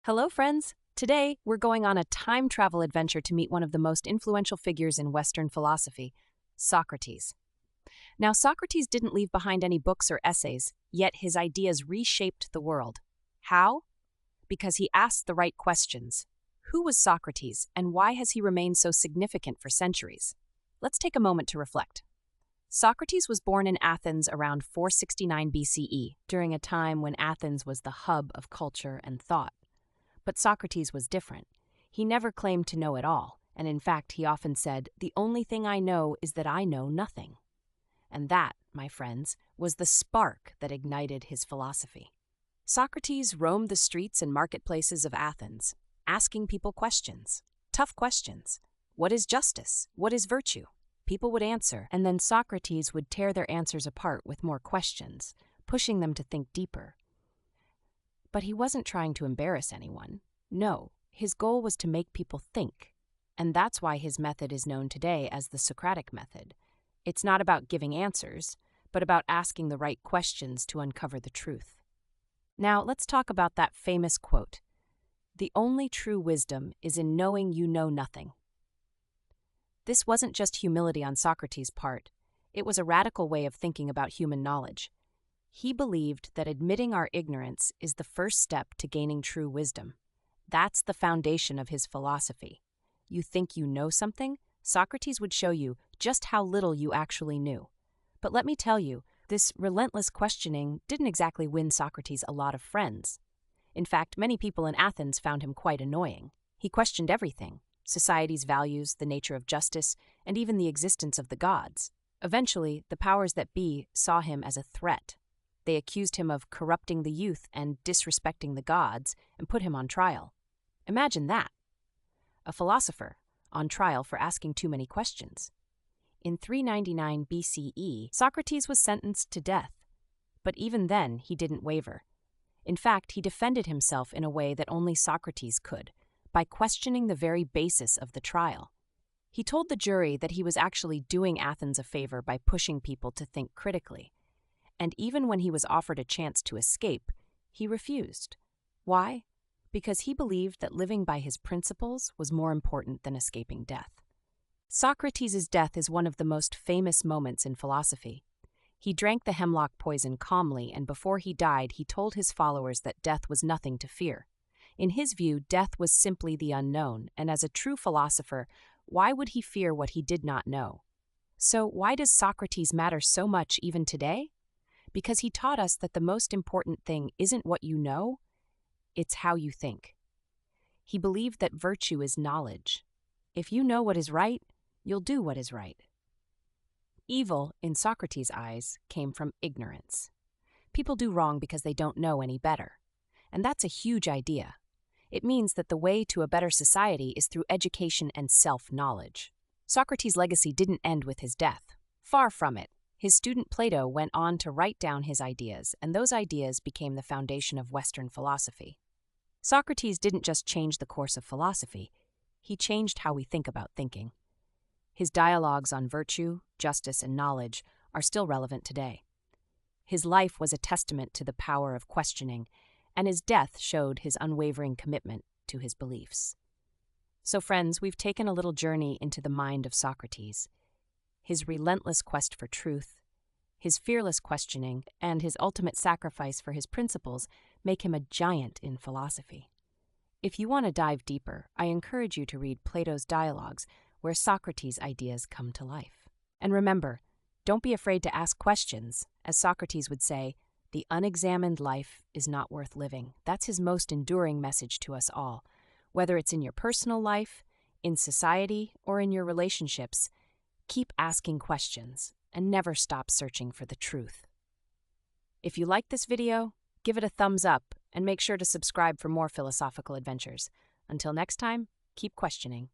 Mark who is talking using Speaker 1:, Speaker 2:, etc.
Speaker 1: Hello, friends! Today, we're going on a time travel adventure to meet one of the most influential figures in Western philosophy, Socrates. Now, Socrates didn't leave behind any books or essays, yet his ideas reshaped the world. How? Because he asked the right questions. Who was Socrates, and why has he remained so significant for centuries? Let's take a moment to reflect. Socrates was born in Athens around 469 BCE, during a time when Athens was the hub of culture and thought. But Socrates was different. He never claimed to know it all, and in fact he often said, "The only thing I know is that I know nothing." And that, my friends, was the spark that ignited his philosophy. Socrates roamed the streets and marketplaces of Athens, asking people questions, tough questions. What is justice? What is virtue? People would answer, and then Socrates would tear their answers apart with more questions, pushing them to think deeper. But he wasn't trying to embarrass anyone. No, his goal was to make people think. And that's why his method is known today as the Socratic Method. It's not about giving answers, but about asking the right questions to uncover the truth. Now, let's talk about that famous quote, "The only true wisdom is in knowing you know nothing." This wasn't just humility on Socrates' part. It was a radical way of thinking about human knowledge. He believed that admitting our ignorance is the first step to gaining true wisdom. That's the foundation of his philosophy. You think you know something? Socrates would show you just how little you actually knew. But let me tell you, this relentless questioning didn't exactly win Socrates a lot of friends. In fact, many people in Athens found him quite annoying. He questioned everything: society's values, the nature of justice, and even the existence of the gods. Eventually, the powers that be saw him as a threat. They accused him of corrupting the youth and disrespecting the gods and put him on trial. Imagine that. A philosopher on trial for asking too many questions. In 399 BCE, Socrates was sentenced to death. But even then, he didn't waver. In fact, he defended himself in a way that only Socrates could, by questioning the very basis of the trial. He told the jury that he was actually doing Athens a favor by pushing people to think critically. And even when he was offered a chance to escape, he refused. Why? Because he believed that living by his principles was more important than escaping death. Socrates' death is one of the most famous moments in philosophy. He drank the hemlock poison calmly, and before he died, he told his followers that death was nothing to fear. In his view, death was simply the unknown, and as a true philosopher, why would he fear what he did not know? So why does Socrates matter so much even today? Because he taught us that the most important thing isn't what you know, it's how you think. He believed that virtue is knowledge. If you know what is right, you'll do what is right. Evil, in Socrates' eyes, came from ignorance. People do wrong because they don't know any better. And that's a huge idea. It means that the way to a better society is through education and self-knowledge. Socrates' legacy didn't end with his death. Far from it. His student Plato went on to write down his ideas, and those ideas became the foundation of Western philosophy. Socrates didn't just change the course of philosophy, he changed how we think about thinking. His dialogues on virtue, justice, and knowledge are still relevant today. His life was a testament to the power of questioning, and his death showed his unwavering commitment to his beliefs. So friends, we've taken a little journey into the mind of Socrates. His relentless quest for truth, his fearless questioning, and his ultimate sacrifice for his principles make him a giant in philosophy. If you want to dive deeper, I encourage you to read Plato's Dialogues, where Socrates' ideas come to life. And remember, don't be afraid to ask questions. As Socrates would say, "The unexamined life is not worth living." That's his most enduring message to us all. Whether it's in your personal life, in society, or in your relationships, keep asking questions and never stop searching for the truth. If you like this video, give it a thumbs up and make sure to subscribe for more philosophical adventures. Until next time, keep questioning.